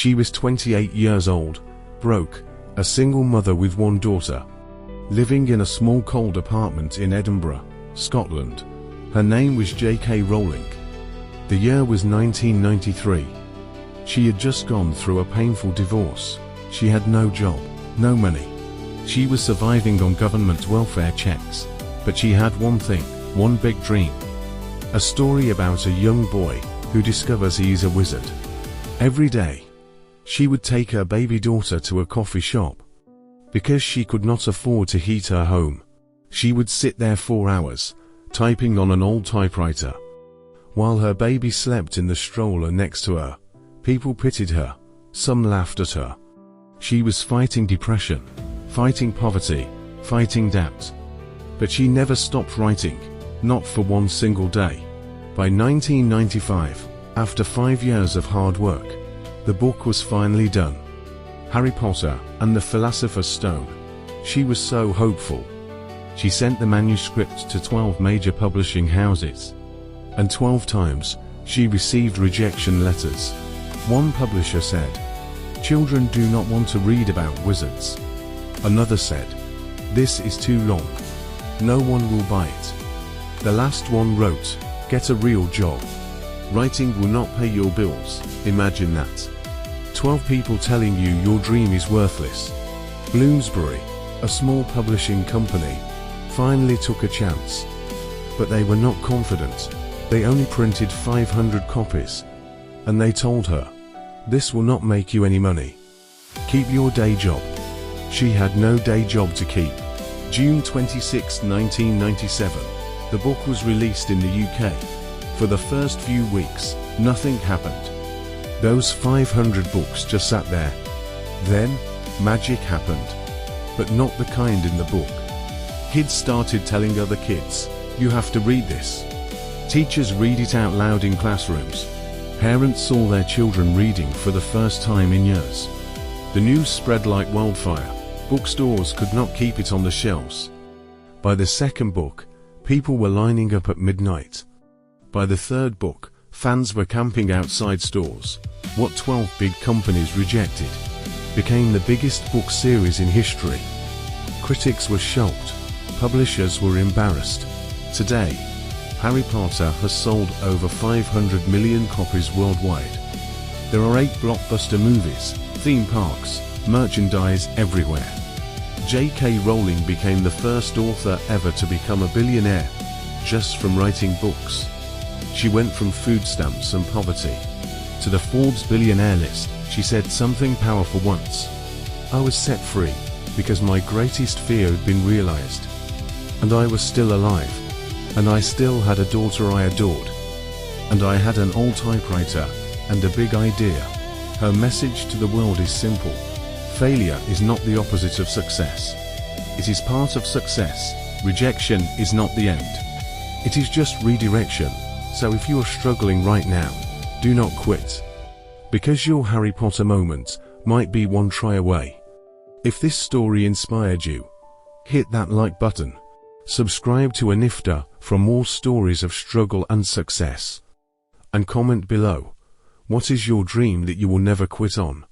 She was 28 years old, broke, a single mother with one daughter, living in a small cold apartment in Edinburgh, Scotland. Her name was J.K. Rowling. The year was 1993. She had just gone through a painful divorce. She had no job, no money. She was surviving on government welfare checks. But she had one thing, one big dream. A story about a young boy who discovers he is a wizard. Every day, she would take her baby daughter to a coffee shop. Because she could not afford to heat her home, she would sit there for hours, typing on an old typewriter. While her baby slept in the stroller next to her, people pitied her, some laughed at her. She was fighting depression, fighting poverty, fighting doubt. But she never stopped writing, not for one single day. By 1995, after 5 years of hard work, the book was finally done. Harry Potter and the Philosopher's Stone. She was so hopeful. She sent the manuscript to 12 major publishing houses. And 12 times, she received rejection letters. One publisher said, "Children do not want to read about wizards." Another said, "This is too long. No one will buy it." The last one wrote, "Get a real job. Writing will not pay your bills." Imagine that. 12 people telling you your dream is worthless. Bloomsbury, a small publishing company, finally took a chance. But they were not confident. They only printed 500 copies. And they told her, "This will not make you any money. Keep your day job." She had no day job to keep. June 26, 1997. The book was released in the UK. For the first few weeks, nothing happened. Those 500 books just sat there. Then, magic happened. But not the kind in the book. Kids started telling other kids, "You have to read this." Teachers read it out loud in classrooms. Parents saw their children reading for the first time in years. The news spread like wildfire. Bookstores could not keep it on the shelves. By the second book, people were lining up at midnight. By the third book, fans were camping outside stores. What 12 big companies rejected became the biggest book series in history. Critics were shocked. Publishers were embarrassed. Today, Harry Potter has sold over 500 million copies worldwide. There are 8 blockbuster movies, theme parks, merchandise everywhere. J.K. Rowling became the first author ever to become a billionaire, just from writing books. She went from food stamps and poverty to the Forbes billionaire list. She said something powerful once. "I was set free because my greatest fear had been realized. And I was still alive. And I still had a daughter I adored. And I had an old typewriter and a big idea." Her message to the world is simple. Failure is not the opposite of success. It is part of success. Rejection is not the end. It is just redirection. So if you are struggling right now, do not quit. Because your Harry Potter moment might be one try away. If this story inspired you, hit that like button. Subscribe to Anifta for more stories of struggle and success. And comment below, what is your dream that you will never quit on?